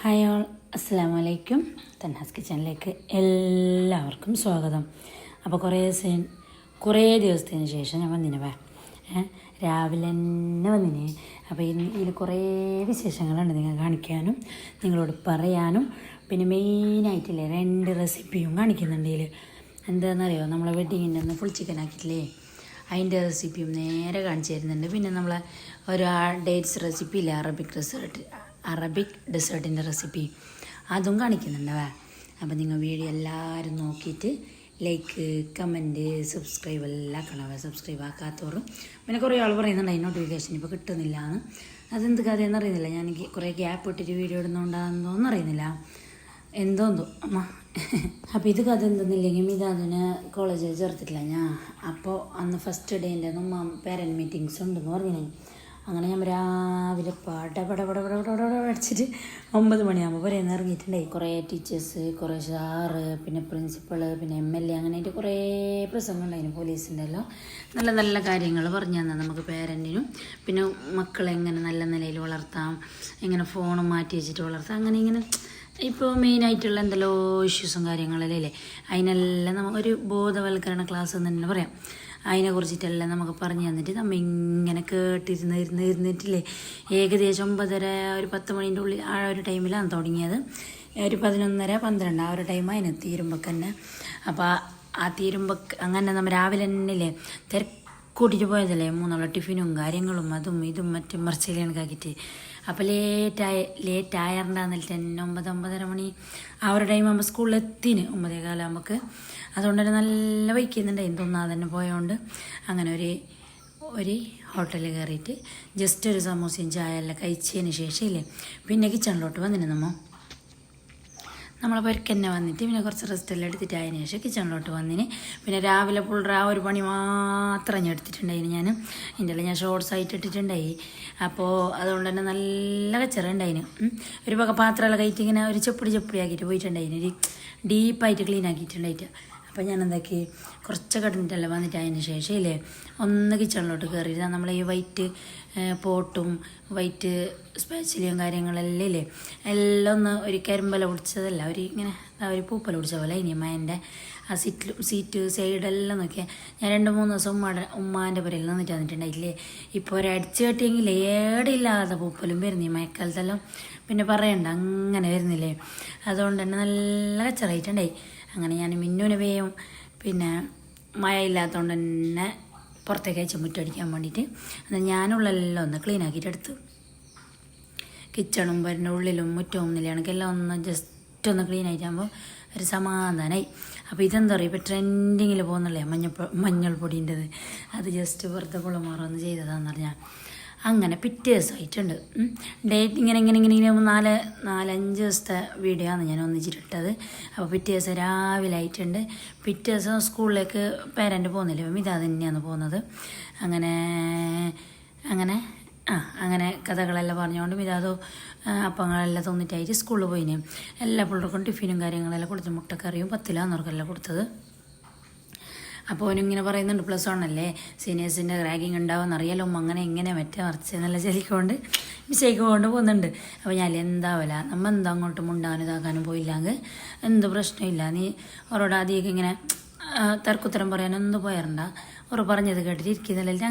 Hi all, അസ്സലാമു അലൈക്കും. തൻഹാസ് കിച്ചണിലേക്ക് എല്ലാവർക്കും സ്വാഗതം. അപ്പോൾ കുറേ ദിവസത്തിന് ശേഷം ഞാൻ വന്നിന് രാവിലെ തന്നെ വന്നിന്. അപ്പോൾ ഇതിൽ കുറേ വിശേഷങ്ങളുണ്ട് നിങ്ങൾ കാണിക്കാനും നിങ്ങളോട് പറയാനും. പിന്നെ മെയിനായിട്ടില്ലേ 2 റെസിപ്പിയും കാണിക്കുന്നുണ്ട്. ഇതിൽ എന്താണെന്നറിയോ, നമ്മളെ വെഡ്ഡിങ്ങിൻ്റെ ഒന്ന് ഫുൾ ചിക്കൻ ആക്കിയിട്ടില്ലേ, അതിൻ്റെ റെസിപ്പിയും നേരെ കാണിച്ചു തരുന്നുണ്ട്. പിന്നെ നമ്മളെ ഒരു ഡേറ്റ്സ് റെസിപ്പി ഇല്ലേ, അറബിക് ഡെസേർട്ടിൻ്റെ റെസിപ്പി, അതും കാണിക്കുന്നുണ്ടവ. അപ്പോൾ നിങ്ങൾ വീഡിയോ എല്ലാവരും നോക്കിയിട്ട് ലൈക്ക്, കമൻറ്റ്, സബ്സ്ക്രൈബ് എല്ലാം ആക്കണവ. സബ്സ്ക്രൈബ് ആക്കാത്തവരും പിന്നെ കുറേ ആൾ പറയുന്നുണ്ട് അതിന് നോട്ടിഫിക്കേഷൻ ഇപ്പോൾ കിട്ടുന്നില്ല എന്ന്. അതെന്ത് കഥയെന്ന് അറിയുന്നില്ല. ഞാൻ കുറേ ഗ്യാപ്പ് ഇട്ടിട്ട് വീഡിയോ ഇടുന്നുണ്ടാകുന്നോന്ന് അറിയുന്നില്ല, എന്തോന്തോ അമ്മ. അപ്പോൾ ഇത് കഥ എന്തെന്നില്ലെങ്കിൽ ഇത് അതിന് കോളേജിൽ ചേർത്തിട്ടില്ല ഞാൻ. അപ്പോൾ അന്ന് ഫസ്റ്റ് ഡേൻ്റെ പേരൻറ്റ് മീറ്റിങ്സ് ഉണ്ടെന്ന് പറഞ്ഞു. അങ്ങനെ ഞാൻ രാവിലെ അടിച്ചിട്ട് 9 മണിയാകുമ്പോൾ പറയുന്ന ഇറങ്ങിയിട്ടുണ്ടായി. കുറേ ടീച്ചേഴ്സ്, കുറേ സാറ്, പിന്നെ പ്രിൻസിപ്പൾ, പിന്നെ MLA, അങ്ങനെയായിട്ട് കുറേ പ്രസംഗം ഉണ്ടായിരുന്നു. പോലീസിൻ്റെ എല്ലാം നല്ല നല്ല കാര്യങ്ങൾ പറഞ്ഞു തന്നാൽ നമുക്ക് പേരൻറ്റിനും, പിന്നെ മക്കളെ എങ്ങനെ നല്ല നിലയിൽ വളർത്താം, എങ്ങനെ ഫോൺ മാറ്റി വെച്ചിട്ട് വളർത്താം, അങ്ങനെ ഇങ്ങനെ ഇപ്പോൾ മെയിനായിട്ടുള്ള എന്തെല്ലോ ഇഷ്യൂസും കാര്യങ്ങളല്ലേ, അതിനെല്ലാം നമുക്കൊരു ബോധവൽക്കരണ ക്ലാസ് എന്ന് തന്നെ പറയാം. അതിനെക്കുറിച്ചിട്ടെല്ലാം നമുക്ക് പറഞ്ഞു തന്നിട്ട് നമ്മൾ ഇങ്ങനെ ഇരുന്നിട്ടില്ലേ. ഏകദേശം 9:30 ഒരു 10 മണീൻ്റെ ഉള്ളിൽ ആ ഒരു ടൈമിലാണ് തുടങ്ങിയത്. ഒരു 11:30 12 ആ ഒരു ടൈം അതിന് തീരുമ്പോൾ തന്നെ. അപ്പോൾ ആ തീരുമ്പോൾ അങ്ങനെ നമ്മൾ രാവിലെ തന്നെ ഇല്ലേ കൂട്ടിയിട്ട് പോയതല്ലേ, 3 ടിഫിനും കാര്യങ്ങളും അതും ഇതും മറ്റും മറിച്ചിൽ കണക്കാക്കിയിട്ട്. അപ്പോൾ ലേറ്റായറിണ്ടാന്നിട്ട് തന്നെ 9-9:30 മണി ആ ഒരു ടൈം ആകുമ്പോൾ സ്കൂളിലെത്തിന് 9:15 നമുക്ക്. അതുകൊണ്ട് തന്നെ നല്ല വയ്ക്കുന്നുണ്ടായിരുന്നു, തോന്നാതെ തന്നെ പോയതുകൊണ്ട്. അങ്ങനെ ഒരു ഹോട്ടലിൽ കയറിയിട്ട് ജസ്റ്റ് ഒരു സമൂസയും ചായ എല്ലാം കഴിച്ചതിന് ശേഷം ഇല്ലേ പിന്നെ കിച്ചണിലോട്ട് വന്നിന് നമ്മളെ പെരക്കന്നെ വന്നിട്ട് പിന്നെ കുറച്ച് റെസ്റ്റെല്ലാം എടുത്തിട്ട് അതിന് ശേഷം കിച്ചണിലോട്ട് വന്നിന്. പിന്നെ രാവിലെ പുള്ളറ ആ ഒരു പണി മാത്രം ഞാൻ എടുത്തിട്ടുണ്ടായിന്. ഞാൻ ഷോർട്സ് ആയിട്ട് ഇട്ടിട്ടുണ്ടായി. അപ്പോൾ അതുകൊണ്ട് തന്നെ നല്ല കച്ചറുണ്ടായിന്. ഒരു പക പാത്രമെല്ലാം കഴിയിട്ട് ഇങ്ങനെ ഒരു ചെപ്പിടി ആക്കിയിട്ട് പോയിട്ടുണ്ടായിന്, ഒരു ഡീപ്പായിട്ട് ക്ലീൻ ആക്കിയിട്ടുണ്ടായിട്ട്. അപ്പോൾ ഞാൻ എന്താക്കി കുറച്ച് കടന്നിട്ടല്ല വന്നിട്ട് അതിന് ശേഷം ഇല്ലേ ഒന്ന് കിച്ചണിലോട്ട് കയറിയിട്ട് നമ്മൾ ഈ വൈറ്റ് പോട്ടും വൈറ്റ് സ്പാച്ചിലിയും കാര്യങ്ങളെല്ലാം ഇല്ലേ എല്ലാം ഒന്ന് ഒരു കരിമ്പല പിടിച്ചതല്ല, ഇങ്ങനെ ഒരു പൂപ്പല പിടിച്ച പോലെ ഇനി അമ്മേൻ്റെ ആ സീറ്റ് സൈഡെല്ലാം നോക്കിയാൽ ഞാൻ 2-3 ദിവസം ഉമ്മാൻ്റെ പുരയിൽ നിന്നിട്ട് വന്നിട്ടുണ്ടായില്ലേ. ഇപ്പോൾ ഒരടിച്ച് കെട്ടിയെങ്കിൽ ഏടില്ലാതെ പൂപ്പലും വരുന്നു ഈ മഴക്കാലത്തെല്ലാം, പിന്നെ പറയണ്ട അങ്ങനെ വരുന്നില്ലേ. അതുകൊണ്ട് തന്നെ നല്ല കച്ചറായിട്ടുണ്ടായി. അങ്ങനെ ഞാൻ മിന്നുവിനെ വേയും പിന്നെ മഴ ഇല്ലാത്തതുകൊണ്ട് തന്നെ പുറത്തേക്ക് അയച്ച് മുറ്റടിക്കാൻ വേണ്ടിയിട്ട് എന്നാൽ ഞാനുള്ളെല്ലാം ഒന്ന് ക്ലീൻ ആക്കിയിട്ട് എടുത്തു. കിച്ചണും വരുന്ന ഉള്ളിലും മുറ്റവും നിലയാണെങ്കിൽ എല്ലാം ഒന്ന് ജസ്റ്റ് ഒന്ന് ക്ലീൻ ആയിട്ടാകുമ്പോൾ ഒരു സമാധാനമായി. അപ്പോൾ ഇതെന്താ പറയുക, ഇപ്പോൾ ട്രെൻഡിങ്ങിൽ പോകുന്നില്ലേ മഞ്ഞൾ പൊടിൻ്റെത്, അത് ജസ്റ്റ് വെറുതെ പുളമാറൊന്ന് ചെയ്തതാണെന്ന് പറഞ്ഞാൽ. അങ്ങനെ പിറ്റേ ദിവസമായിട്ടുണ്ട്. ഡേറ്റ് ഇങ്ങനെ 4-5 ദിവസത്തെ വീഡിയോ ആണ് ഞാൻ ഒന്നിച്ചിട്ടിട്ടത്. അപ്പോൾ പിറ്റേ ദിവസം രാവിലെ ആയിട്ടുണ്ട്. പിറ്റേ ദിവസം സ്കൂളിലേക്ക് പേരൻ്റ് പോകുന്നില്ല, അപ്പം ഇതാ തന്നെയാണ് പോകുന്നത്. അങ്ങനെ കഥകളെല്ലാം പറഞ്ഞുകൊണ്ടും ഇതാതോ അപ്പങ്ങളെല്ലാം തോന്നിട്ടായിട്ട് സ്കൂളിൽ പോയിന്. എല്ലാ പിള്ളേർക്കും ടിഫിനും കാര്യങ്ങളെല്ലാം കൊടുത്ത് മുട്ടക്കറിയും 10 അവർക്കെല്ലാം കൊടുത്തത്. അപ്പോൾ അവനിങ്ങനെ പറയുന്നുണ്ട് +1 അല്ലേ, സീനിയേഴ്സിൻ്റെ റാഗിങ് ഉണ്ടാവുമെന്നറിയാലോ, അങ്ങനെ ഇങ്ങനെ മറിച്ചെന്നെല്ലാം ചലിക്കൊണ്ട് മിസ്റ്റേക്ക് കൊണ്ട് പോകുന്നുണ്ട്. അപ്പോൾ ഞാൻ എന്താവില്ല, നമ്മൾ എന്താ അങ്ങോട്ട് മുണ്ടാനും ഇതാക്കാനും പോയില്ലെങ്കിൽ എന്ത് പ്രശ്നമില്ല. നീ അവരോട് ആദ്യമൊക്കെ ഇങ്ങനെ തർക്കുത്തരം പറയാനൊന്നും പോയാറുണ്ട, ഓർ പറഞ്ഞത് കേട്ടിട്ട് ഇരിക്കുന്നില്ല.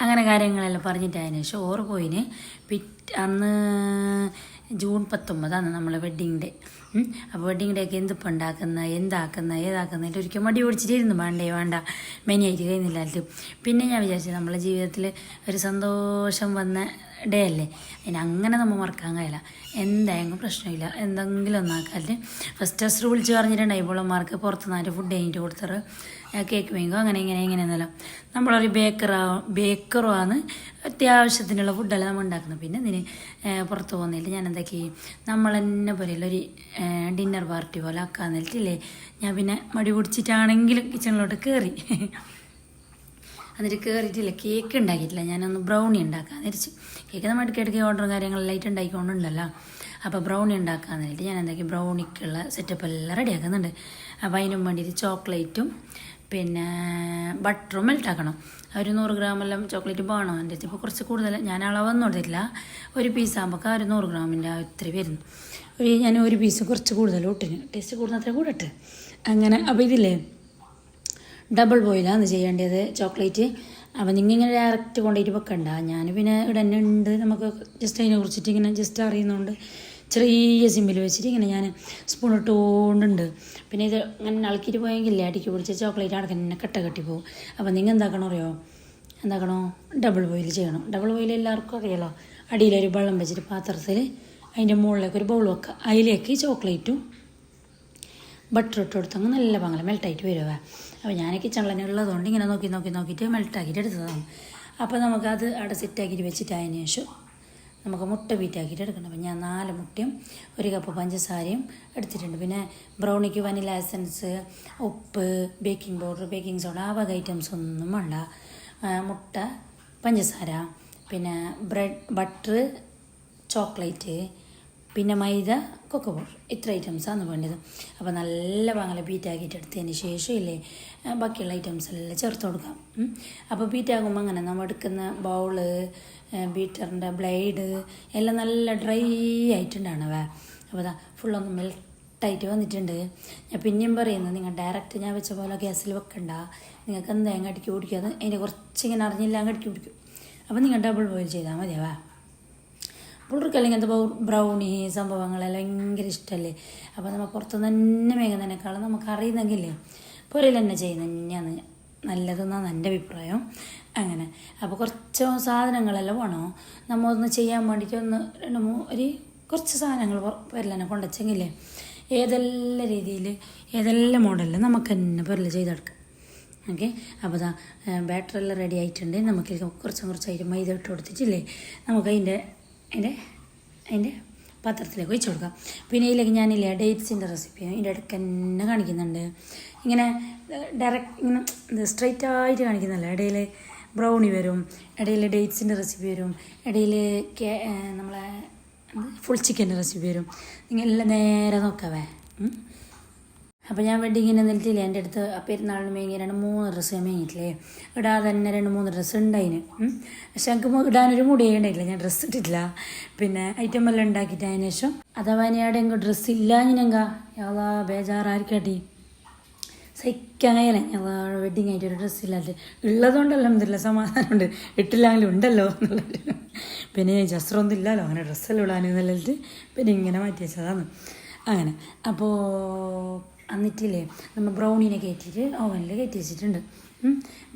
അങ്ങനെ കാര്യങ്ങളെല്ലാം പറഞ്ഞിട്ട് അതിന് ശേഷം ഓറ് പോയിന്. അന്ന് ജൂൺ 19 നമ്മളെ വെഡ്ഡിങ് ഡേ. അപ്പോൾ വെഡ്ഡിങ് ഡേക്ക് എന്തിപ്പോൾ ഏതാക്കുന്നതിൻ്റെ ഒരിക്കൽ മടി പിടിച്ചിട്ടിരുന്നു, വേണ്ട മെനിയായിട്ട് കഴിയുന്നില്ലായിട്ട്. പിന്നെ ഞാൻ വിചാരിച്ചത് നമ്മളെ ജീവിതത്തിൽ ഒരു സന്തോഷം വന്ന ഡേ അല്ലേ, അങ്ങനെ നമ്മൾ മറക്കാൻ കഴിയില്ല. എന്തായാലും പ്രശ്നമില്ല, എന്തെങ്കിലും ഒന്നാക്കാല് ഫസ്റ്റ് വിളിച്ച് പറഞ്ഞിട്ടുണ്ടായി ഇവളന്മാർക്ക് പുറത്തുനിന്ന് ഫുഡ് കഴിഞ്ഞിട്ട് കൊടുത്തറ് കേക്ക് മേങ്ങോ അങ്ങനെ ഇങ്ങനെയെന്നല്ല. നമ്മളൊരു ബേക്കറുമാണ്, അത്യാവശ്യത്തിനുള്ള ഫുഡെല്ലാം നമ്മൾ ഉണ്ടാക്കുന്നത്. പിന്നെ ഇതിന് പുറത്ത് പോകുന്നില്ല. ഞാൻ എന്താക്കി നമ്മൾ തന്നെ പോലെയുള്ളൊരു ഡിന്നർ പാർട്ടി പോലെ ആക്കാന്ന് വെച്ചിട്ടില്ലേ. ഞാൻ പിന്നെ മടി പിടിച്ചിട്ടാണെങ്കിലും കിച്ചണിലോട്ട് കയറി. എന്നിട്ട് കയറിയിട്ടില്ല, കേക്ക് ഉണ്ടാക്കിയിട്ടില്ല. ഞാനൊന്ന് ബ്രൗണി ഉണ്ടാക്കാമെന്ന് വിചാരിച്ചു. കേക്ക് നമ്മൾ ഇടയ്ക്കിടയ്ക്ക് ഓർഡറും കാര്യങ്ങളെല്ലാം ഉണ്ടാക്കിക്കൊണ്ടുണ്ടല്ലോ. അപ്പോൾ ബ്രൗണി ഉണ്ടാക്കാമെന്ന് വെച്ചിട്ട് ഞാൻ എന്താക്കി ബ്രൗണിക്കുള്ള സെറ്റപ്പ് എല്ലാം റെഡിയാക്കുന്നുണ്ട്. അപ്പോൾ അതിനും വേണ്ടിയിട്ട് ചോക്ലേറ്റും പിന്നെ ബട്ടറും മെൽട്ടാക്കണം. ഒരു 100 ഗ്രാമെല്ലാം ചോക്ലേറ്റ് വേണം. എൻ്റെ ഇപ്പോൾ കുറച്ച് കൂടുതൽ ഞാൻ അളവൊന്നും എടുത്തിട്ടില്ല. ഒരു പീസാകുമ്പോൾ ഒരു 100 ഗ്രാമിൻ്റെ ഇത്ര വരുന്നു. ഞാൻ ഒരു പീസ് കുറച്ച് കൂടുതൽ ഇട്ടിന്, ടേസ്റ്റ് കൂടുന്നത്ര കൂടെ ഇട്ട് അങ്ങനെ. അപ്പോൾ ഇതില്ലേ ഡബിൾ ബോയിലാണ് ചെയ്യേണ്ടത് ചോക്ലേറ്റ്. അപ്പോൾ നിങ്ങളിങ്ങനെ ഡയറക്റ്റ് കൊണ്ടുപോയിട്ട് വെക്കണ്ട. ഞാൻ പിന്നെ ഇവിടെ തന്നെ ഉണ്ട്, നമുക്ക് ജസ്റ്റ് അതിനെ കുറിച്ചിട്ട് ഇങ്ങനെ ജസ്റ്റ് അറിയുന്നതുകൊണ്ട് ചെറിയ സിമ്മിൽ വെച്ചിട്ട് ഇങ്ങനെ ഞാൻ സ്പൂൺ ഇട്ടുകൊണ്ടുണ്ട്. പിന്നെ ഇത് ഇങ്ങനെ ഇളക്കിയിട്ട് പോയെങ്കിൽ അടിക്ക് പിടിച്ച ചോക്ലേറ്റ് അടക്കം തന്നെ കട്ട കെട്ടി പോകും. അപ്പോൾ നിങ്ങൾ എന്താക്കണോ അറിയോ, എന്താക്കണോ ഡബിൾ ബോയിൽ ചെയ്യണം. ഡബിൾ ബോയിൽ എല്ലാവർക്കും അറിയാലോ. അടിയിലൊരു വെള്ളം വെച്ചിട്ട് പാത്രത്തിൽ അതിൻ്റെ മുകളിലേക്ക് ഒരു ബൗൾ വെക്കുക. അതിലേക്ക് ചോക്ലേറ്റും ബട്ടർ ഇട്ട് കൊടുത്തങ്ങ് നല്ല പങ്കല മെൽട്ടായിട്ട് വരുവേ. അപ്പോൾ ഞാൻ കിച്ചണിൽ ഉള്ളതുകൊണ്ട് ഇങ്ങനെ നോക്കിയിട്ട് മെൽട്ടാക്കിയിട്ട് എടുത്തതാണ്. അപ്പോൾ നമുക്കത് അവിടെ സെറ്റാക്കിയിട്ട് വെച്ചിട്ട് അതിന് ശേഷം നമുക്ക് മുട്ട ബീറ്റാക്കിയിട്ട് എടുക്കണം. അപ്പോൾ ഞാൻ 4 മുട്ടയും 1 കപ്പ് പഞ്ചസാരയും എടുത്തിട്ടുണ്ട്. പിന്നെ ബ്രൗണിക്ക് വനില എസൻസ്, ഉപ്പ്, ബേക്കിംഗ് പൗഡർ, ബേക്കിംഗ് സോഡ ആ വക ഐറ്റംസ് ഒന്നും വേണ്ട. മുട്ട, പഞ്ചസാര, പിന്നെ ബട്ടർ, ചോക്ലേറ്റ്, പിന്നെ മൈദ, കൊക്കോ പൗഡർ, ഇത്ര ഐറ്റംസാണ് വേണ്ടത്. അപ്പോൾ നല്ല പാങ്ങല ബീറ്റാക്കിയിട്ട് എടുത്തതിന് ശേഷം ഇല്ലേ ബാക്കിയുള്ള ഐറ്റംസ് എല്ലാം ചേർത്ത് കൊടുക്കാം. അപ്പോൾ ബീറ്റാകുമ്പോൾ അങ്ങനെ നമ്മൾ എടുക്കുന്ന ബൗള്, ബീറ്ററിൻ്റെ ബ്ലേഡ് എല്ലാം നല്ല ഡ്രൈ ആയിട്ടുണ്ടാണവേ. അപ്പോൾ അതാ ഫുള്ളൊന്ന് മെൽട്ടായിട്ട് വന്നിട്ടുണ്ട്. ഞാൻ പിന്നെയും പറയുന്നത്, നിങ്ങൾ ഡയറക്റ്റ് ഞാൻ വെച്ച പോലെ ഗ്യാസിൽ വെക്കണ്ട. നിങ്ങൾക്ക് എന്തായാലും അടിക്കി പിടിക്കുക, അതിൻ്റെ കുറച്ചിങ്ങനെ അറിഞ്ഞില്ല അങ്ങ് അടിക്കി പിടിക്കും. അപ്പോൾ നിങ്ങൾ ഡബിൾ ബോയിൽ ചെയ്താൽ മതിയാവാ. പിള്ളേർക്ക് ഇങ്ങനത്തെ ബ്രൗണി സംഭവങ്ങളെല്ലാം ഭയങ്കര ഇഷ്ടമല്ലേ. അപ്പോൾ നമ്മൾ പുറത്തുനിന്ന് തന്നെ മേഘനേക്കാളും നമുക്ക് അറിയുന്നെങ്കിലേ പുരയിൽ തന്നെ ചെയ്യുന്നത് തന്നെയാണ് നല്ലതെന്നാണ് എൻ്റെ അഭിപ്രായം. അങ്ങനെ അപ്പോൾ കുറച്ച് സാധനങ്ങളെല്ലാം വേണോ നമ്മൾ ഒന്ന് ചെയ്യാൻ വേണ്ടിയിട്ട് ഒരു കുറച്ച് സാധനങ്ങൾ പുരൽ തന്നെ കൊണ്ടുവച്ചെങ്കിലേ ഏതെല്ലാം രീതിയിൽ ഏതെല്ലാം മോഡലിൽ നമുക്ക് തന്നെ പുരൽ ചെയ്തെടുക്കാം. ഓക്കെ. അപ്പോൾ അതാ ബാറ്ററെല്ലാം റെഡി ആയിട്ടുണ്ട്. നമുക്ക് കുറച്ചായിട്ട് മൈദ ഇട്ട് കൊടുത്തിട്ടില്ലേ നമുക്ക് അതിൻ്റെ പാത്രത്തിലേക്ക് ഒഴിച്ച് കൊടുക്കാം. പിന്നെ ഇതിലേക്ക് ഞാനില്ലേ ഡേറ്റ്സിൻ്റെ റെസിപ്പി ഇതിൻ്റെ ഇടയ്ക്ക് തന്നെ കാണിക്കുന്നുണ്ട്. ഇങ്ങനെ ഡയറക്റ്റ് ഇങ്ങനെ സ്ട്രെയിറ്റ് ആയിട്ട് കാണിക്കുന്നില്ല. ഇടയിൽ ബ്രൗണി വരും, ഇടയിൽ ഡേറ്റ്സിൻ്റെ റെസിപ്പി വരും, ഇടയിൽ നമ്മളെ ഫുൾ ചിക്കൻ്റെ റെസിപ്പി വരും. നിങ്ങൾ എല്ലാം നേരെ നോക്കാവേ. അപ്പോൾ ഞാൻ വെഡിങ്ങിന് നിന്നിട്ടില്ലേ എൻ്റെ അടുത്ത് പെരുന്നാളിന് മേങ്ങി 2-3 ഡ്രസ്സ് മേങ്ങിയിട്ടില്ലേ. ഇടാതെ തന്നെ 2-3 ഡ്രസ്സ് ഉണ്ടായിന്. പക്ഷെ എനിക്ക് ഇടാനൊരു മുടിയേ ഉണ്ടായിട്ടില്ല, ഞാൻ ഡ്രസ്സ് ഇട്ടിട്ടില്ല. പിന്നെ ഐറ്റം എല്ലാം ഉണ്ടാക്കിയിട്ട് അതിന് ശേഷം അഥവാ ഇനി അവിടെ എങ്കിൽ ഡ്രസ്സ് ഇല്ലാഞ്ഞെങ്കാ യാതാ ബേജാറായിരിക്കട്ടി സഹിക്കാൻ കഴിയല. ഞങ്ങൾ വെഡിങ് ആയിട്ട് ഒരു ഡ്രസ്സ് ഇല്ലാണ്ട് ഉള്ളതുകൊണ്ടല്ലോ എന്തില്ല സമാധാനമുണ്ട്, ഇട്ടില്ലെങ്കിലും ഉണ്ടല്ലോ എന്നുള്ളത്. പിന്നെ ജസ്ത്രമൊന്നും ഇല്ലല്ലോ അങ്ങനെ ഡ്രസ്സെല്ലാം ഇടാനെന്നുള്ളത് പിന്നെ ഇങ്ങനെ മാറ്റി വെച്ചതാണ്. അങ്ങനെ അപ്പോൾ എന്നിട്ടില്ലേ നമ്മൾ ബ്രൗണിനെ കയറ്റിയിട്ട് ഓവനിൽ കയറ്റി വെച്ചിട്ടുണ്ട്.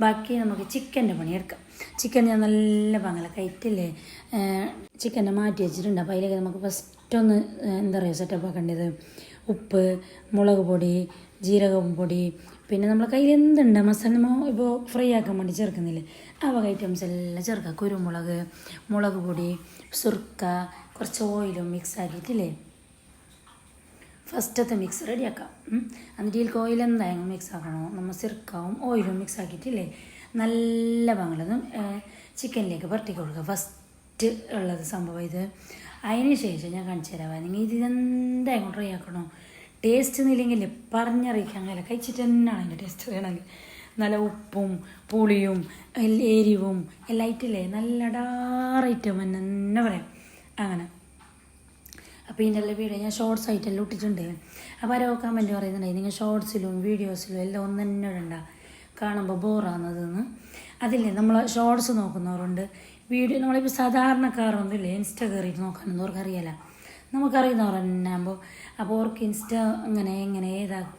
ബാക്കി നമുക്ക് ചിക്കൻ്റെ പണിയെടുക്കാം. ചിക്കൻ ഞാൻ നല്ല പങ്ങല കയറ്റില്ലേ ചിക്കനെ മാറ്റി വെച്ചിട്ടുണ്ട്. അപ്പോൾ അതിലേക്ക് നമുക്ക് ഫസ്റ്റ് എന്താ പറയുക സെറ്റപ്പ് ആക്കേണ്ടത് ഉപ്പ്, മുളക് പൊടി, ജീരകം പൊടി, പിന്നെ നമ്മളെ കയ്യിൽ എന്തുണ്ട് മസാല ഇപ്പോൾ ഫ്രൈ ആക്കാൻ വേണ്ടി ചേർക്കുന്നില്ലേ ആ വക ഐറ്റംസ് എല്ലാം ചേർക്കുക. കുരുമുളക്, മുളക് പൊടി, സുർക്ക, കുറച്ച് ഓയിലും മിക്സ് ആക്കിയിട്ടില്ലേ ഫസ്റ്റത്തെ മിക്സ് റെഡിയാക്കാം. എന്നിട്ട് ഇതിലേക്ക് ഓയിൽ എന്തായാലും മിക്സ് ആക്കണോ നമ്മൾ സിർക്കാവും ഓയിലും മിക്സ് ആക്കിയിട്ടില്ലേ നല്ല പങ്ങളതും ചിക്കനിലേക്ക് പുരട്ടി കൊടുക്കുക. ഫസ്റ്റ് ഉള്ളത് സംഭവം ഇത്. അതിന് ശേഷം ഞാൻ കാണിച്ചു തരാം. നിങ്ങൾ ഇതെന്തായാലും ട്രൈ ആക്കണോ. ടേസ്റ്റ് എന്നില്ലെങ്കിൽ പറഞ്ഞറിയിക്കാൻ കഴിയില്ല, കഴിച്ചിട്ട് തന്നെയാണ് അതിൻ്റെ ടേസ്റ്റ് വേണമെങ്കിൽ. നല്ല ഉപ്പും പുളിയും എരിവും എല്ലാം ആയിട്ടില്ലേ നല്ല ഡാറൈറ്റം തന്നെ പറയാം. അങ്ങനെ അപ്പോൾ ഇതിൻ്റെ എല്ലാം വീഡിയോ ഞാൻ ഷോർട്സ് ആയിട്ടെല്ലാം ഇട്ടിട്ടുണ്ട്. അപ്പോൾ ആരോ കമൻറ്റ് പറയുന്നുണ്ടായി നിങ്ങൾ ഷോർട്സിലും വീഡിയോസിലും എല്ലാം ഒന്ന് തന്നെ ഇടണ്ട കാണുമ്പോൾ ബോറാകുന്നതെന്ന്. അതില്ലേ നമ്മൾ ഷോർട്സ് നോക്കുന്നവരുണ്ട്, വീഡിയോ നമ്മളിപ്പോൾ സാധാരണക്കാരൊന്നുമില്ലേ ഇൻസ്റ്റ കയറിയിട്ട് നോക്കാനൊന്നും അവർക്ക് അറിയില്ല. നമുക്കറിയുന്നവർ തന്നെ അപ്പോൾ അവർക്ക് ഇൻസ്റ്റ എങ്ങനെ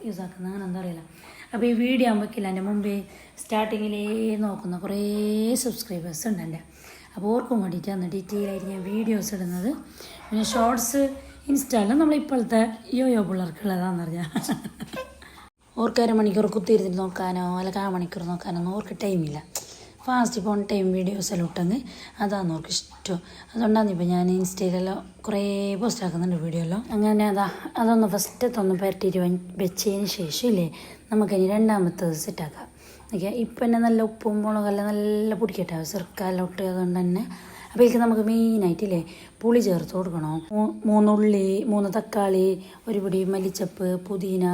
യൂസ് ആക്കുന്ന അങ്ങനെ എന്താ അറിയില്ല. അപ്പോൾ ഈ വീഡിയോ ആകുമ്പോഴേക്കില്ല എൻ്റെ മുമ്പേ സ്റ്റാർട്ടിങ്ങിലേ നോക്കുന്ന കുറേ സബ്സ്ക്രൈബേഴ്സ് ഉണ്ട് എൻ്റെ. അപ്പോൾ ഓർക്കും വേണ്ടിയിട്ടാണ് ഡീറ്റെയിൽ ആയിട്ട് ഞാൻ വീഡിയോസ് ഇടുന്നത്. പിന്നെ ഷോർട്സ് ഇൻസ്റ്റയിൽ നമ്മളിപ്പോഴത്തെ യോയോ പിള്ളേർക്കുള്ളതാണെന്ന് പറഞ്ഞാൽ ഓർക്ക് 1 മണിക്കൂർ കുത്തിയിരുന്നിട്ട് നോക്കാനോ അല്ലെങ്കിൽ 1 മണിക്കൂർ നോക്കാനൊന്നും ഓർക്ക് ടൈമില്ല. ഫാസ്റ്റ് ഇപ്പോൾ ടൈം വീഡിയോസെല്ലാം ഇട്ടെങ്കിൽ അതാണ് അവർക്ക് ഇഷ്ടം. അതുകൊണ്ടാണ് ഇപ്പോൾ ഞാൻ ഇൻസ്റ്റയിലെല്ലാം കുറേ പോസ്റ്റ് ആക്കുന്നുണ്ട് വീഡിയോ എല്ലാം. അങ്ങനെ അതൊന്ന് ഫസ്റ്റത്തൊന്ന് പരട്ടിയിട്ട് വെച്ചതിന് ശേഷം ഇല്ലേ നമുക്കിനി രണ്ടാമത്തത് സെറ്റാക്കാം. ഓക്കെ. ഇപ്പം തന്നെ നല്ല ഉപ്പും മുളകെല്ലാം നല്ല പൊടിക്കട്ടെ ചെറുക്കെല്ലാം ഇട്ട്. അതുകൊണ്ട് തന്നെ അപ്പോൾ ഇതിലേക്ക് നമുക്ക് മെയിനായിട്ടില്ലേ പുളി ചേർത്ത് കൊടുക്കണം. 3 ഉള്ളി, 3 തക്കാളി, 1 പിടി മല്ലിച്ചപ്പ്, പുതിന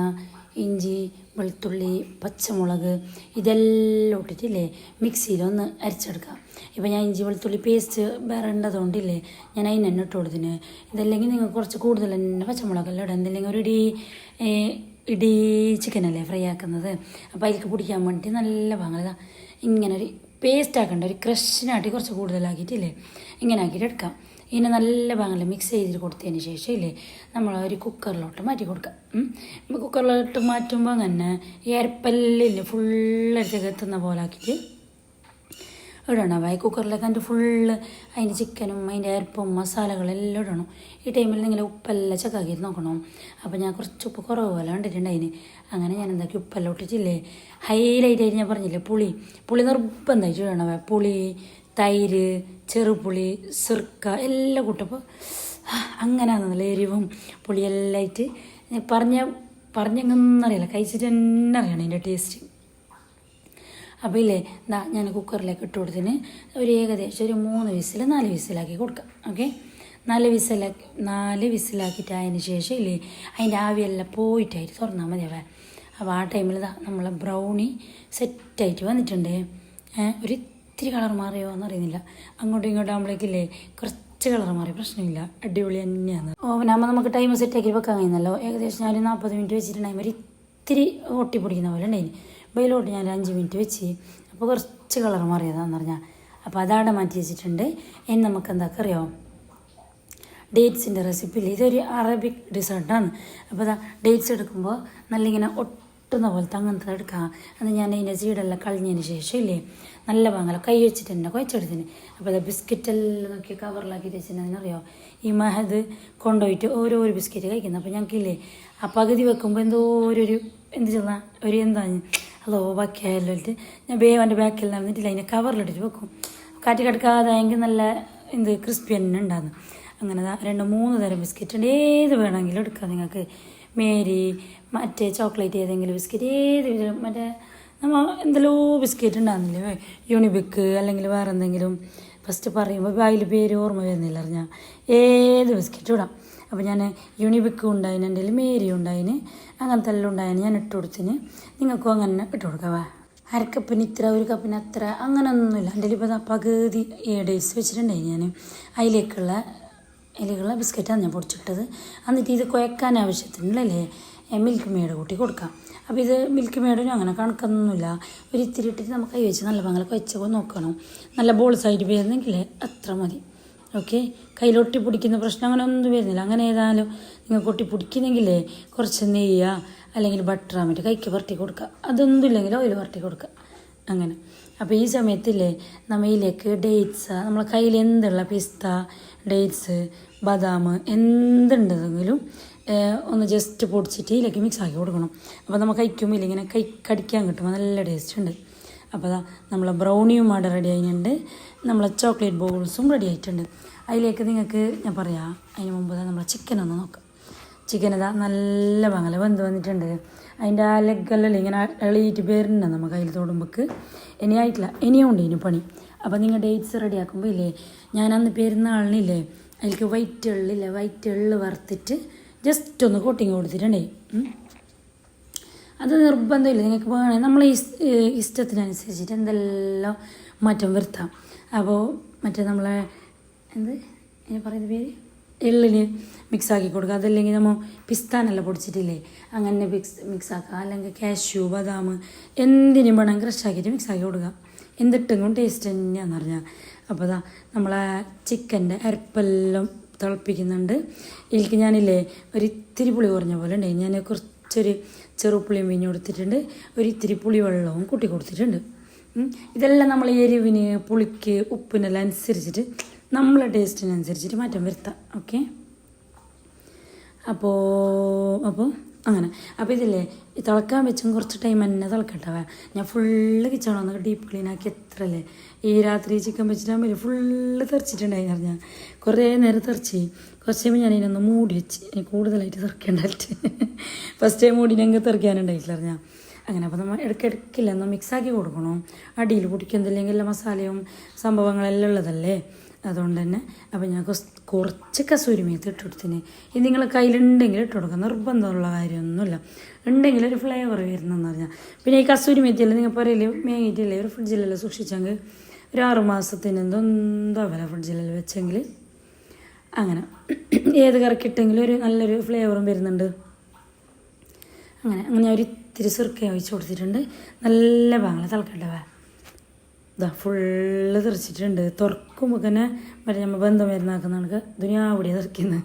ഇഞ്ചി, വെളുത്തുള്ളി, പച്ചമുളക് ഇതെല്ലാം ഇട്ടിട്ടില്ലേ മിക്സിയിലൊന്ന് അരച്ചെടുക്കാം. ഇപ്പം ഞാൻ ഇഞ്ചി വെളുത്തുള്ളി പേസ്റ്റ് വേറെ ഉണ്ടതുകൊണ്ടില്ലേ ഞാൻ അതിന് തന്നെ ഇട്ട് കൊടുത്തിന്. ഇതല്ലെങ്കിൽ നിങ്ങൾക്ക് കുറച്ച് കൂടുതൽ തന്നെ പച്ചമുളകെല്ലാം ഇടാം. എന്തെങ്കിലും ഒരു ഇടി ചിക്കനല്ലേ ഫ്രൈ ആക്കുന്നത്, അപ്പോൾ അതിലേക്ക് പിടിക്കാൻ വേണ്ടിയിട്ട് നല്ല ഭാഗം ഇങ്ങനെ ഒരു പേസ്റ്റ് ആക്കണ്ട, ഒരു ക്രഷിനാട്ടി കുറച്ച് കൂടുതലാക്കിയിട്ടില്ലേ ഇങ്ങനെ ആക്കിയിട്ട് എടുക്കാം. ഇതിനെ നല്ല ഭാഗങ്ങളിൽ മിക്സ് ചെയ്തിട്ട് കൊടുത്തതിന് ശേഷം ഇല്ലേ നമ്മൾ ഒരു കുക്കറിലോട്ട് മാറ്റി കൊടുക്കാം. കുക്കറിലോട്ട് മാറ്റുമ്പോൾ അങ്ങനെ ഈ അരപ്പല്ലില്ലേ ഫുള്ളടുത്തേക്ക് എത്തുന്ന പോലെ ആക്കിയിട്ട് ഇടണം. കുക്കറിലേക്ക് അതിൻ്റെ ഫുള്ള് അതിൻ്റെ ചിക്കനും അതിൻ്റെ അരപ്പും മസാലകളെല്ലാം ഇടണം. ഈ ടൈമിൽ നിങ്ങൾ ഉപ്പെല്ലാം ചെക്കാക്കിയിട്ട് നോക്കണം. അപ്പോൾ ഞാൻ കുറച്ച് ഉപ്പ് കുറവ് പോലെ കണ്ടിട്ടുണ്ട് അതിന്. അങ്ങനെ ഞാൻ എന്താക്കി ഉപ്പെല്ലാം ഇട്ടിട്ടില്ലേ ഹൈലൈറ്റായിട്ട് ഞാൻ പറഞ്ഞില്ലേ പുളി നിർബന്ധമായിട്ട് ഇടണം. പുളി, തൈര്, ചെറുപുളി, സിർക്ക എല്ലാം കൂട്ടപ്പോൾ അങ്ങനെയാണെന്നല്ല എരിവും പുളിയെല്ലാം ആയിട്ട് പറഞ്ഞെങ്ങന്നറിയില്ല, കഴിച്ചിട്ട് തന്നെ അറിയണം അതിൻ്റെ ടേസ്റ്റ്. അപ്പോൾ ഇല്ലേ ഞാൻ കുക്കറിലേക്ക് ഇട്ട് കൊടുത്തിന് ഒരു ഏകദേശം ഒരു 3 വിസിൽ 4 വിസിലാക്കി കൊടുക്കാം. ഓക്കെ, 4 വിസിലാക്കിയിട്ട് അതിന് ശേഷം ഇല്ലേ അതിൻ്റെ ആവിയെല്ലാം പോയിട്ടായിട്ട് തുറന്നാൽ മതിയാവേ. അപ്പോൾ ആ ടൈമിൽ നമ്മളെ ബ്രൗണി സെറ്റായിട്ട് വന്നിട്ടുണ്ട്. ഒരു ഇത്തിരി കളർ മാറിയോ എന്നറിയുന്നില്ല, അങ്ങോട്ടും ഇങ്ങോട്ടും ആകുമ്പോഴേക്കില്ലേ കുറച്ച് കളർ മാറി പ്രശ്നമില്ല, അടിപൊളി തന്നെയാണ്. ഓവനാകുമ്പോൾ നമുക്ക് ടൈം സെറ്റാക്കി വെക്കാൻ കഴിയുന്നല്ലോ. ഏകദേശം ഞാൻ 40 മിനിറ്റ് വെച്ചിട്ടുണ്ടായി ഒരു ഇത്തിരി ഒട്ടി പിടിക്കുന്ന പോലെ ഉണ്ടായിന്. ബയിലോട്ട് ഞാൻ 5 മിനിറ്റ് വെച്ച്, അപ്പോൾ കുറച്ച് കളർ മാറിയതാണെന്ന് പറഞ്ഞാൽ. അപ്പോൾ അതവിടെ മാറ്റി വെച്ചിട്ടുണ്ട്. ഇനി നമുക്ക് എന്താക്കുക അറിയോ, ഡേറ്റ്സിൻ്റെ റെസിപ്പിയിൽ ഇതൊരു അറബിക് ഡിസേർട്ടാണ്. അപ്പോൾ അതാ ഡേറ്റ്സ് എടുക്കുമ്പോൾ നല്ല ഇങ്ങനെ ഒട്ടുന്ന പോലത്തെ അങ്ങനത്തെ എടുക്കാം. അത് ഞാൻ അതിൻ്റെ സീഡെല്ലാം കളഞ്ഞതിന് ശേഷം ഇല്ലേ നല്ല ഭാഗം കൈ വെച്ചിട്ട് തന്നെ കുഴച്ചെടുത്തിന്. അപ്പോൾ അത് ബിസ്ക്കറ്റെല്ലാം നോക്കി കവറിലാക്കി വെച്ചിട്ടുണ്ടെന്നറിയോ ഈ മഹദ് കൊണ്ടുപോയിട്ട് ഓരോ ബിസ്ക്കറ്റ് കഴിക്കുന്നത്. അപ്പോൾ ഞങ്ങൾക്കില്ലേ ആ പകുതി വെക്കുമ്പോൾ എന്തോ എന്ത് ചെന്നാൽ അതോ ബാക്കിയായാലും ഞാൻ എൻ്റെ ബാക്കിൽ നടന്നിട്ടില്ല അതിനെ കവറിലിട്ടിട്ട് വെക്കും. കാറ്റ് കിടക്കാതായെങ്കിൽ നല്ല ക്രിസ്പി തന്നെ ഉണ്ടാകുന്നു. അങ്ങനെ 2-3 തരം ബിസ്ക്കറ്റ് ഉണ്ട്, ഏത് വേണമെങ്കിലും എടുക്കാം നിങ്ങൾക്ക്. മേരി, മറ്റേ ചോക്ലേറ്റ് ഏതെങ്കിലും ബിസ്ക്കറ്റ്, ഏത് മറ്റേ നമ്മൾ എന്തെല്ലോ ബിസ്ക്കറ്റ് ഉണ്ടാകുന്നില്ലേ, യൂണിബിക്ക് അല്ലെങ്കിൽ വേറെ എന്തെങ്കിലും. ഫസ്റ്റ് പറയുമ്പോൾ അതിൽ പേര് ഓർമ്മ വരുന്നില്ല അറിഞ്ഞാൽ ഏത് ബിസ്ക്കറ്റ് ഇടാം. അപ്പോൾ ഞാൻ യൂണിബിക്കും ഉണ്ടായിന്, എൻ്റെ മേരി ഉണ്ടായിന്, അങ്ങനത്തെ എല്ലാം ഉണ്ടായിന് ഞാൻ ഇട്ട് കൊടുത്തിന്. നിങ്ങൾക്കും അങ്ങനെ ഇട്ട് കൊടുക്കാവേ. അരക്കപ്പിന് ഇത്ര, ഒരു കപ്പിന് അത്ര അങ്ങനെയൊന്നുമില്ല. എൻ്റെ ഇപ്പോൾ പകുതി ഡേറ്റ്സ് വെച്ചിട്ടുണ്ടായി ഞാൻ. അതിലേക്കുള്ള ബിസ്ക്കറ്റാണ് ഞാൻ പൊടിച്ചിട്ടത്. എന്നിട്ട് ഇത് കുഴക്കാൻ ആവശ്യത്തിനുള്ളല്ലേ മിൽക്ക് മെയ്ഡ് കൂട്ടി കൊടുക്കാം. അപ്പോൾ ഇത് മിൽക്ക് മെയ്ഡിനും അങ്ങനെ കണക്കൊന്നുമില്ല, ഒരു ഇത്തിരി ഇട്ടിട്ട് നമുക്ക് കൈ വെച്ച് നല്ല പങ്കല കുഴച്ചപ്പോൾ നോക്കണം. നല്ല ബോൾസായിട്ട് വരുന്നെങ്കിൽ അത്ര മതി. ഓക്കെ, കയ്യിലൊട്ടി പിടിക്കുന്ന പ്രശ്നം അങ്ങനെ ഒന്നും വരുന്നില്ല. അങ്ങനെ ഏതായാലും നിങ്ങൾക്ക് ഒട്ടി പിടിക്കുന്നെങ്കിലേ കുറച്ച് നെയ്യോ അല്ലെങ്കിൽ ബട്ടർ ആമിട്ട് കൈക്ക് പുരട്ടി കൊടുക്കുക. അതൊന്നും ഇല്ലെങ്കിൽ ഓയിൽ പുരട്ടി കൊടുക്കുക അങ്ങനെ. അപ്പോൾ ഈ സമയത്തില്ലേ നമ്മൾ ഇതിലേക്ക് ഡേറ്റ്സ്, നമ്മളെ കയ്യിൽ എന്തുള്ള പിസ്ത, ഡേറ്റ്സ്, ബദാം എന്തുണ്ടെങ്കിലും ഒന്ന് ജസ്റ്റ് പൊടിച്ചിട്ട് ഇതിലേക്ക് മിക്സ് ആക്കി കൊടുക്കണം. അപ്പോൾ നമ്മൾ കഴിക്കുമ്പോൾ ഇങ്ങനെ കടിക്കാൻ കിട്ടുമ്പോൾ നല്ല ടേസ്റ്റ് ഉണ്ട്. അപ്പോൾ അതാ നമ്മളെ ബ്രൗണിയും അവിടെ റെഡി ആയിട്ടുണ്ട്, നമ്മളെ ചോക്ലേറ്റ് ബോൾസും റെഡി ആയിട്ടുണ്ട്. അതിലേക്ക് നിങ്ങൾക്ക് ഞാൻ പറയാം, അതിന് മുമ്പ് നമ്മളെ ചിക്കൻ ഒന്ന് നോക്കാം. ചിക്കൻ ഇതാ നല്ല ഭാഗം വെന്ത് വന്നിട്ടുണ്ട്. അതിൻ്റെ ആ ലെഗെല്ലാം ഇങ്ങനെ എളിയിട്ട് പേരുണ്ട് നമുക്ക് കയ്യിൽ തൊടുമ്പോൾക്ക്. ഇനി ആയിട്ടില്ല, ഇനിയും ഉണ്ട് ഇനി പണി. അപ്പോൾ നിങ്ങൾ ഡേറ്റ്സ് റെഡി ആക്കുമ്പോൾ ഇല്ലേ ഞാൻ അന്ന് പെരുന്നാളിനില്ലേ അതിലേക്ക് വൈറ്റ് എള്ള് വറുത്തിട്ട് ജസ്റ്റ് ഒന്ന് കോട്ടിങ് കൊടുത്തിട്ടുണ്ടേ. അത് നിർബന്ധമില്ല, നിങ്ങൾക്ക് വേണേൽ നമ്മൾ ഇഷ്ടത്തിനനുസരിച്ചിട്ട് എന്തെല്ലാം മാറ്റം വരുത്താം. അപ്പോൾ മറ്റേ നമ്മളെ പറയുന്ന പേര് എള്ളിന് മിക്സാക്കി കൊടുക്കുക. അതല്ലെങ്കിൽ നമ്മൾ പിസ്താനെല്ലാം പൊടിച്ചിട്ടില്ലേ അങ്ങനെ മിക്സാക്കുക. അല്ലെങ്കിൽ കാഷ്യൂ, ബദാം എന്തിനും വേണം ക്രഷാക്കിയിട്ട് മിക്സാക്കി കൊടുക്കുക. എന്തിട്ടെങ്കിലും ടേസ്റ്റ് തന്നെയാണെന്ന് പറഞ്ഞാൽ. അപ്പോൾ അതാ നമ്മളെ ചിക്കൻ്റെ അരപ്പെല്ലാം തിളപ്പിക്കുന്നുണ്ട്. ഇതിലേക്ക് ഞാനില്ലേ ഒരു ഇത്തിരി പുളി കുറഞ്ഞ പോലെ ഉണ്ടായി. ഞാൻ കുറച്ചൊരു ചെറുപുളിയും വീഞ്ഞ് കൊടുത്തിട്ടുണ്ട്, ഒരു ഇത്തിരി പുളി വെള്ളവും കൂട്ടി കൊടുത്തിട്ടുണ്ട്. ഇതെല്ലാം നമ്മൾ എരിവിന്, പുളിക്ക്, ഉപ്പിനെല്ലാം അനുസരിച്ചിട്ട് നമ്മളെ ടേസ്റ്റിനനുസരിച്ചിട്ട് മാറ്റം വരുത്താം. ഓക്കെ, അപ്പോൾ അങ്ങനെ. അപ്പോൾ ഇതില്ലേ തിളക്കാൻ വെച്ചും കുറച്ച് ടൈം തന്നെ തിളക്കട്ടെ. ഞാൻ ഫുള്ള് കിച്ചണൊന്ന് ഡീപ്പ് ക്ലീൻ ആക്കി എത്രല്ലേ ഈ രാത്രി ചിക്കൻ വെച്ചിട്ടാകുമ്പോൾ ഫുള്ള് തെറിച്ചിട്ടുണ്ടായി പറഞ്ഞാൽ. കുറേ നേരം തെറിച്ച് കുറച്ച് കഴിയുമ്പോൾ ഞാൻ ഇതിനൊന്ന് മൂടി വെച്ച്, എനിക്ക് കൂടുതലായിട്ട് തെറിക്കേണ്ടായിട്ട് ഫസ്റ്റ് ടൈം മൂടി ഞങ്ങൾക്ക് തെറിക്കാനുണ്ടായിട്ടില്ല പറഞ്ഞാൽ. അങ്ങനെ അപ്പോൾ നമ്മൾ ഇടയ്ക്കിടയ്ക്കില്ല ഒന്ന് മിക്സാക്കി കൊടുക്കണം. അടിയിൽ പൊടിക്കുന്നില്ലെങ്കിൽ എല്ലാ മസാലയും സംഭവങ്ങളെല്ലാം ഉള്ളതല്ലേ, അതുകൊണ്ട് തന്നെ അപ്പോൾ ഞാൻ കുറച്ച് കസൂരി മേത്തി ഇട്ട് കൊടുത്തിന്. ഇത് നിങ്ങളെ കയ്യിലുണ്ടെങ്കിൽ ഇട്ട് കൊടുക്കുക, നിർബന്ധമുള്ള കാര്യമൊന്നുമില്ല. ഉണ്ടെങ്കിൽ ഒരു ഫ്ലേവർ വരുന്നതെന്ന് പറഞ്ഞാൽ. പിന്നെ ഈ കസൂരി മേത്തിയല്ലേ നിങ്ങൾ പറയൽ മേങ്ങിയിട്ടില്ലേ ഒരു ഫ്രിഡ്ജിലെല്ലാം സൂക്ഷിച്ചെങ്കിൽ ഒരു 6 മാസത്തിന് എന്താ ഫ്രിഡ്ജിലെല്ലാം വെച്ചെങ്കിൽ അങ്ങനെ ഏത് കറിക്കിട്ടെങ്കിലും ഒരു നല്ലൊരു ഫ്ലേവറും വരുന്നുണ്ട്. അങ്ങനെ ഒരു ഇത്തിരി സുർക്ക ഒഴിച്ച് കൊടുത്തിട്ടുണ്ട്. നല്ല പാങ്ങളെ തിളക്കട്ടെ. ഇതാ ഫുള്ള് തെറിച്ചിട്ടുണ്ട്. തുറക്കുമ്പോൾ തന്നെ മറ്റേ നമ്മൾ ബന്ധം വരുന്നാക്കുന്ന കണക്ക് ദുനിയാവിടെയാണ് തെറിക്കുന്നത്.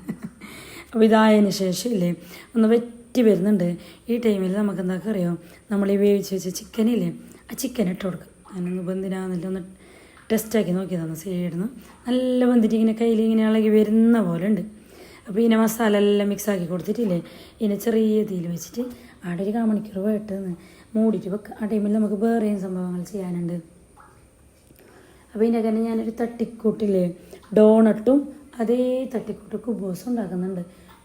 അപ്പോൾ ഇതായതിന് ശേഷം ഇല്ലേ ഒന്ന് വെറ്റി വരുന്നുണ്ട്. ഈ ടൈമിൽ നമുക്ക് എന്താ അറിയാം, നമ്മൾ ഈ വേവിച്ച് വെച്ച ചിക്കനില്ലേ ആ ചിക്കൻ ഇട്ട് കൊടുക്കും. അതിനൊന്ന് ബന്ധിനാന്നില്ല ഒന്ന് ടെസ്റ്റാക്കി നോക്കിയതാണ് സൈഡിൽ നല്ല ബന്ധിട്ട് ഇങ്ങനെ കയ്യിൽ ഇങ്ങനെ ഇളകി വരുന്ന പോലെ ഉണ്ട്. അപ്പോൾ ഇതിനെ മസാല എല്ലാം മിക്സാക്കി കൊടുത്തിട്ടില്ലേ ഇതിനെ ചെറിയ തീയിൽ വെച്ചിട്ട് അവിടെ ഒരു 1/4 മണിക്കൂർ വേട്ടെന്ന് മൂടിയിട്ട് വെക്കുക. ആ ടൈമിൽ നമുക്ക് വേറെയും സംഭവങ്ങൾ ചെയ്യാനുണ്ട്. അപ്പോൾ ഇതിൻ്റെ തന്നെ ഞാനൊരു തട്ടിക്കൂട്ടില്ലേ ഡോണട്ടും അതേ തട്ടിക്കൂട്ട് കുബൂസും ഉണ്ടാക്കുന്നുണ്ട്.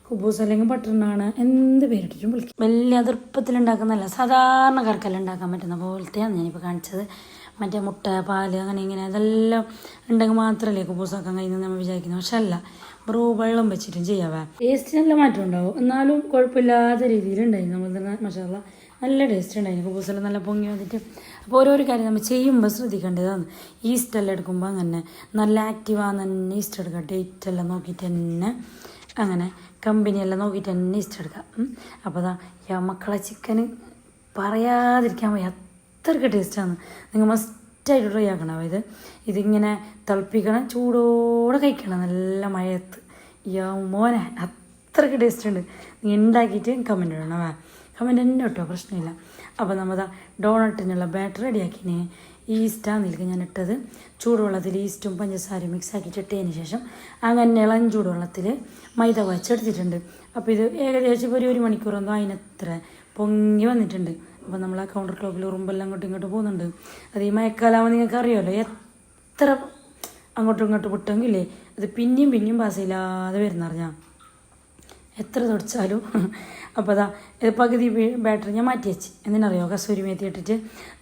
കുബൂസ് അല്ലെങ്കിൽ ബട്ടറിനാണ് എന്ത് പേരിട്ടിട്ടും വിളിക്കും. വലിയ അതിർപ്പത്തിലുണ്ടാക്കുന്നതല്ല, സാധാരണക്കാർക്കെല്ലാം ഉണ്ടാക്കാൻ പറ്റുന്ന പോലത്തെയാണ് ഞാനിപ്പോൾ കാണിച്ചത്. മറ്റേ മുട്ട പാല് അങ്ങനെ ഇങ്ങനെ അതെല്ലാം ഉണ്ടെങ്കിൽ മാത്രമല്ലേ കുബൂസാക്കാൻ കഴിയുന്നത് നമ്മൾ വിചാരിക്കുന്നത്. പക്ഷെ അല്ല, വെള്ളം വെച്ചിട്ടും ചെയ്യാവേ. ടേസ്റ്റ് നല്ല മാറ്റം ഉണ്ടാവും, എന്നാലും കുഴപ്പമില്ലാത്ത രീതിയിലുണ്ടായി. നമ്മൾ തന്നെ മസാല നല്ല ടേസ്റ്റ് ഉണ്ടായിരുന്നു. കുബൂസെല്ലാം നല്ല പൊങ്ങി വന്നിട്ട്. അപ്പോൾ ഓരോരോ കാര്യം നമ്മൾ ചെയ്യുമ്പോൾ ശ്രദ്ധിക്കേണ്ടതാണ്. ഈസ്റ്റെല്ലാം എടുക്കുമ്പോൾ അങ്ങനെ നല്ല ആക്റ്റീവാന്ന് തന്നെ ഈസ്റ്റ് എടുക്കുക. ഡേറ്റെല്ലാം നോക്കിയിട്ട് തന്നെ അങ്ങനെ കമ്പനിയെല്ലാം നോക്കിയിട്ട് തന്നെ ഈസ്റ്റ് എടുക്കാം. അപ്പോൾ അതാ മക്കളെ ചിക്കന് പറയാതിരിക്കാൻ പോയി അത്രയ്ക്ക് ടേസ്റ്റാണ്. നിങ്ങൾ മസ്റ്റായിട്ട് ട്രൈ ആക്കണം. ഇതിങ്ങനെ തിളപ്പിക്കണം, ചൂടോടെ കഴിക്കണം നല്ല മഴയത്ത്. മോനെ അത്രയ്ക്ക് ടേസ്റ്റ് ഉണ്ട്. നീ ഉണ്ടാക്കിയിട്ട് കമൻറ്റ് ഇടണം. കമൻറ്റ് തന്നെ കേട്ടോ, പ്രശ്നമില്ല. അപ്പോൾ നമ്മൾ ഡോണട്ടിനുള്ള ബാറ്റർ റെഡിയാക്കിന്. ഈസ്റ്റാന്നിലേക്ക് ഞാൻ ഇട്ടത് ചൂടുവെള്ളത്തിൽ ഈസ്റ്റും പഞ്ചസാരയും മിക്സാക്കിയിട്ട് ഇട്ടതിന് ശേഷം അങ്ങനെ ഇളം ചൂടുവെള്ളത്തിൽ മൈദ കുഴച്ചെടുത്തിട്ടുണ്ട്. അപ്പോൾ ഇത് ഏകദേശം ഇപ്പോൾ ഒരു മണിക്കൂറൊന്നും അതിനത്ര പൊങ്ങി വന്നിട്ടുണ്ട്. അപ്പോൾ നമ്മൾ ആ കൗണ്ടർ ടോപ്പിൽ ഉറുമ്പെല്ലാം അങ്ങോട്ടും ഇങ്ങോട്ട് പോകുന്നുണ്ട്. അത് ഈ മഴക്കാലാവുമ്പോൾ നിങ്ങൾക്ക് അറിയാമല്ലോ, എത്ര അങ്ങോട്ടും ഇങ്ങോട്ടും വിട്ടെങ്കിലേ അത് പിന്നെയും പാസയില്ലാതെ വരുന്നറിഞ്ഞാൽ എത്ര തുടച്ചാലും. അപ്പോൾ ഇത് പകുതി ബാറ്റർ ഞാൻ മാറ്റി വെച്ച്. എന്തിനറിയോ, കസൂരി മേത്തി ഇട്ടിട്ട്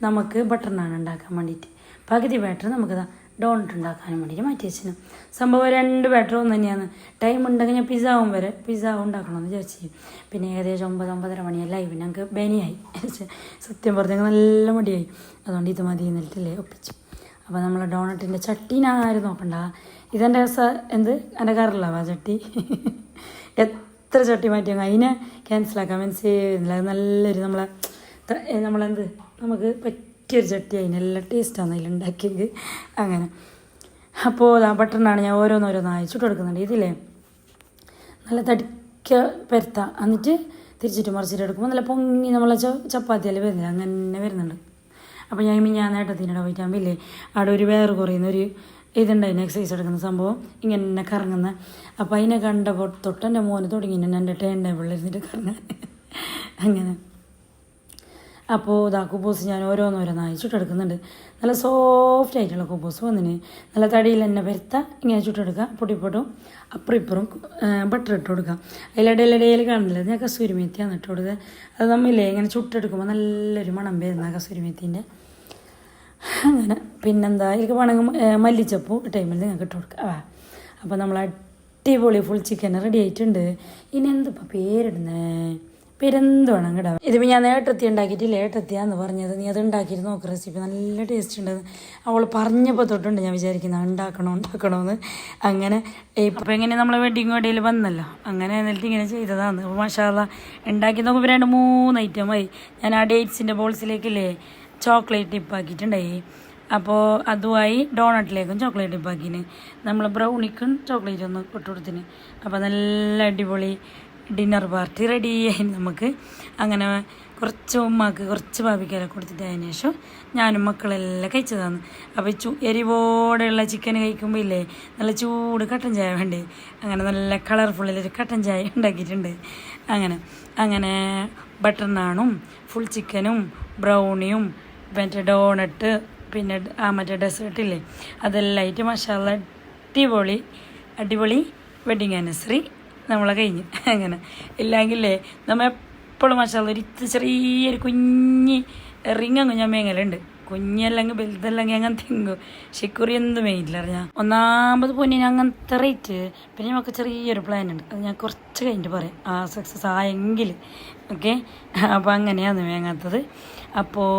നമുക്ക് ബട്ടർ നാൻ ഉണ്ടാക്കാൻ വേണ്ടിയിട്ട് പകുതി ബാറ്റർ നമുക്കിതാ ഡോണറ്റ് ഉണ്ടാക്കാനും വേണ്ടിയിട്ട് മാറ്റി വെച്ചിന്. സംഭവം 2 ബാറ്റർ ഒന്ന് തന്നെയാണ്. ടൈം ഉണ്ടെങ്കിൽ ഞാൻ പിസ്സ ഉണ്ടാക്കണമെന്ന് വിചാരിച്ചു. പിന്നെ ഏകദേശം 9-9:30 മണിയെല്ലാം പിന്നെ ഞങ്ങൾക്ക് ബനിയായി. സത്യം പറഞ്ഞെങ്കിൽ നല്ല മടിയായി. അതുകൊണ്ട് ഇത് മതി എന്നിട്ടില്ലേ ഒപ്പിച്ചു. അപ്പോൾ നമ്മൾ ഡോണറ്റിൻ്റെ ചട്ടീനെ ആരും നോക്കണ്ട. ഇതെൻ്റെ എൻ്റെ കാറിലാവാ ചട്ടി. എത്ര ചട്ടി മാറ്റിയെങ്കിൽ അതിനെ ക്യാൻസലാക്കാൻ മനസ്സിലാകുന്നില്ല. നല്ലൊരു നമുക്ക് പറ്റിയൊരു ചട്ടി, അതിനെല്ല ടേസ്റ്റാണ് അതിലുണ്ടാക്കിയത്. അങ്ങനെ അപ്പോൾ ബട്ടറിനാണ് ഞാൻ ഓരോന്നോരോന്നായി ചുട്ട് കൊടുക്കുന്നുണ്ട്. ഇതില്ലേ നല്ല തടിക്ക പരത്താം, എന്നിട്ട് തിരിച്ചിട്ട് മറിച്ചിട്ട് എടുക്കുമ്പോൾ നല്ല പൊങ്ങി നമ്മളെ ചപ്പാത്തിയെല്ലാം വരുന്നില്ല, അങ്ങനെ വരുന്നുണ്ട്. അപ്പോൾ ഞാൻ നേട്ടത്തിനിടെ പോയിട്ടാകുമ്പോൾ അവിടെ ഒരു വേറെ കുറയുന്നൊരു ഇതുണ്ടായിരുന്നു, എക്സസൈസ് എടുക്കുന്ന സംഭവം ഇങ്ങനെ കറങ്ങുന്ന. അപ്പോൾ അതിനെ കണ്ടപ്പോൾ തൊട്ട് എൻ്റെ മോന് തുടങ്ങി എൻ്റെ ടേൺ ടേബിളിലിരുന്നിട്ട് കറങ്ങാൻ. അങ്ങനെ അപ്പോൾ കുബൂസ് ഞാൻ ഓരോന്നോരോന്നായി ചുട്ടെടുക്കുന്നുണ്ട്. നല്ല സോഫ്റ്റ് ആയിട്ടുള്ള കുബൂസ് വന്നിന്. നല്ല തടിയിൽ തന്നെ പരത്താം, ഇങ്ങനെ ചുട്ടെടുക്കുക. പൊട്ടിപ്പൊട്ടും അപ്പുറം ഇപ്പുറം ബട്ടർ ഇട്ട് കൊടുക്കാം. അതിലിടയിൽ കാണുന്നില്ല, ഞാൻ കസൂരി മേത്തിയാണ് ഇട്ട് കൊടുക്കുക. അത് നമ്മില്ലേ ഇങ്ങനെ ചുട്ടെടുക്കുമ്പോൾ നല്ലൊരു മണം വരുന്ന കസൂരി മേത്തിൻ്റെ. അങ്ങനെ പിന്നെന്താ ഇതിലേക്ക് വേണമെങ്കിൽ മല്ലിച്ചപ്പൂ ടൈമിൽ നിങ്ങൾക്ക് ഇട്ട് കൊടുക്കുക. അപ്പോൾ നമ്മൾ അടിപൊളി ഫുൾ ചിക്കൻ റെഡി ആയിട്ടുണ്ട്. ഇനി എന്തിപ്പോൾ പേരെന്ത് വേണം കിടാം. ഇതിപ്പോൾ ഞാൻ ഏട്ടത്തി ഉണ്ടാക്കിയിട്ടില്ല, ഏട്ടത്തിയാന്ന് പറഞ്ഞത്. നീ അത് ഉണ്ടാക്കിയിട്ട് നോക്ക്, റെസിപ്പി നല്ല ടേസ്റ്റ് ഉണ്ട്. അവൾ പറഞ്ഞപ്പോൾ തൊട്ടുണ്ട് ഞാൻ വിചാരിക്കുന്നത് ഉണ്ടാക്കണമെന്ന്. അങ്ങനെ ഇപ്പം എങ്ങനെ നമ്മളെ വെഡിങ് ഇടയിൽ വന്നല്ലോ, അങ്ങനെ എന്നിട്ട് ഇങ്ങനെ ചെയ്തതാണ്. അപ്പോൾ മാഷാ അല്ലാ ഉണ്ടാക്കി നോക്കുമ്പോൾ 2-3 ഐറ്റമായി. ഞാൻ ആ ഡേറ്റ്സിൻ്റെ ബോൾസിലേക്കില്ലേ ചോക്ലേറ്റ് ടിപ്പാക്കിയിട്ടുണ്ടായി. അപ്പോൾ അതുമായി ഡോണട്ടിലേക്കും ചോക്ലേറ്റ് ടിപ്പാക്കിന്. നമ്മൾ ബ്രൗണിക്കും ചോക്ലേറ്റ് ഒന്ന് ഇട്ട് കൊടുത്തിന്. അപ്പോൾ നല്ല അടിപൊളി ഡിന്നർ പാർട്ടി റെഡിയായി നമുക്ക്. അങ്ങനെ കുറച്ച് ഉമ്മാക്ക് കുറച്ച് ഭാവിക്കാരെ കൊടുത്തിട്ട് അതിന് ശേഷം ഞാനും മക്കളെല്ലാം കഴിച്ചതാണ്. അപ്പോൾ എരിവോടെയുള്ള ചിക്കൻ കഴിക്കുമ്പോൾ ഇല്ലേ നല്ല ചൂട് കട്ടൻ ചായ വേണ്ടേ, അങ്ങനെ നല്ല കളർഫുള്ളിലൊരു കട്ടൻ ചായ ഉണ്ടാക്കിയിട്ടുണ്ട്. അങ്ങനെ ബട്ടർ നാണും ഫുൾ ചിക്കനും ബ്രൗണിയും മറ്റേ ഡോണട്ട് പിന്നെ മറ്റേ ഡെസേർട്ടില്ലേ അതെല്ലാം ആയിട്ട് മസാല അടിപൊളി വെഡിങ് ആനിവേഴ്സറി നമ്മളെ കഴിഞ്ഞ്. അങ്ങനെ ഇല്ലെങ്കിലേ നമ്മൾ എപ്പോഴും മസാല ഒരു ചെറിയൊരു കുഞ്ഞി റിങ്ങ് ഞാൻ മേങ്ങലുണ്ട്. കുഞ്ഞല്ലെങ്കിൽ വലുതല്ലെങ്കിൽ അങ്ങനത്തെ തിങ്ങും. പക്ഷെ ഇക്കുറി എന്തും വേണ്ടില്ല അറിയാം. ഒന്നാമത് പൊന്നിന് അങ്ങനത്തെ റേറ്റ്. പിന്നെ നമുക്ക് ചെറിയൊരു പ്ലാൻ ഉണ്ട്, അത് ഞാൻ കുറച്ച് കഴിഞ്ഞിട്ട് പറയാം, ആ സക്സസ് ആയെങ്കിൽ. ഓക്കെ, അപ്പോൾ അങ്ങനെയാണ് വേങ്ങാത്തത്. അപ്പോൾ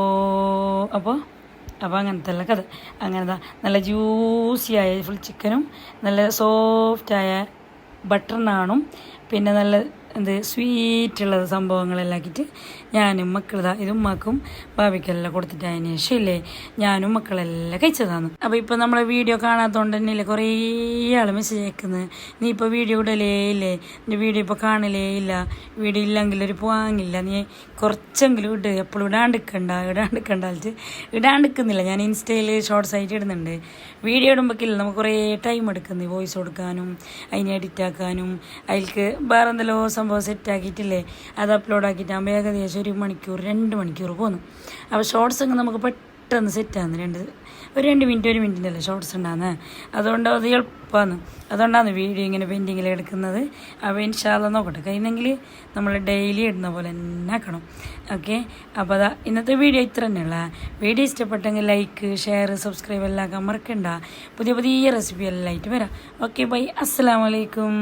അങ്ങനത്തെ അല്ല കഥ. അങ്ങനെതാ നല്ല ജ്യൂസിയായ ഫുൾ ചിക്കനും നല്ല സോഫ്റ്റായ ബട്ടർ നാണും പിന്നെ നല്ല സ്വീറ്റുള്ള സംഭവങ്ങളെല്ലാം ആക്കിയിട്ട് ഞാനും മക്കളിതാ ഇത് ഉമ്മാക്കും ഭാവിക്കെല്ലാം കൊടുത്തിട്ട് അതിന് ശേഷം ഇല്ലേ ഞാനും മക്കളെല്ലാം കഴിച്ചതാണ്. അപ്പോൾ ഇപ്പോൾ നമ്മളെ വീഡിയോ കാണാത്തതുകൊണ്ട് തന്നെ ഇല്ലേ കുറേ ആൾ മെസ്സേജ് അയക്കുന്നത്, നീ ഇപ്പോൾ വീഡിയോ ഇടലേ ഇല്ലേ, എൻ്റെ വീഡിയോ ഇപ്പോൾ കാണലേ ഇല്ല, വീഡിയോ ഇല്ലെങ്കിൽ ഒരു വാങ്ങില്ല, നീ കുറച്ചെങ്കിലും ഇട്, എപ്പോഴും ഇടാണ്ടിരിക്കണ്ടായിട്ട് ഇടാണ്ടിരിക്കുന്നില്ല. ഞാൻ ഇൻസ്റ്റയിൽ ഷോർട്സ് ആയിട്ട് ഇടുന്നുണ്ട്. വീഡിയോ ഇടുമ്പോഴേക്കില്ല നമുക്ക് കുറേ ടൈം എടുക്കുന്നത്, വോയിസ് കൊടുക്കാനും അതിനെ എഡിറ്റ് ആക്കാനും അതിൽക്ക് വേറെ എന്തെല്ലോ സംഭവം സെറ്റാക്കിയിട്ടില്ലേ അത് അപ്ലോഡ് ആക്കിയിട്ടാകുമ്പോൾ ഏകദേശം 1 മണിക്കൂർ 2 മണിക്കൂർ പോകുന്നു. അപ്പോൾ ഷോർട്സ് ഒക്കെ നമുക്ക് പെട്ടെന്ന് സെറ്റാകുന്നു, ഒരു 2 മിനിറ്റ് 1 മിനിറ്റിൻ്റെ അല്ലേ ഷോർട്സ് ഉണ്ടാകുന്നത്. അതുകൊണ്ട് അത് എളുപ്പമാണ്, അതുകൊണ്ടാണ് വീഡിയോ ഇങ്ങനെ പെൻഡിങ്ങിൽ എടുക്കുന്നത്. അപ്പോൾ ഇൻഷാല്ല നോക്കട്ടെ, കഴിയുന്നെങ്കിൽ നമ്മൾ ഡെയിലി ഇടുന്ന പോലെ തന്നെ ആക്കണം. ഓക്കെ, അപ്പോൾ അതാ ഇന്നത്തെ വീഡിയോ ഇത്ര തന്നെയുള്ള. വീഡിയോ ഇഷ്ടപ്പെട്ടെങ്കിൽ ലൈക്ക് ഷെയർ സബ്സ്ക്രൈബ് എല്ലാം ആക്കാൻ മറക്കണ്ട. പുതിയ റെസിപ്പി എല്ലാം ആയിട്ട് വരാം. ഓക്കെ, ബൈ, അസ്സലാമു അലൈക്കും.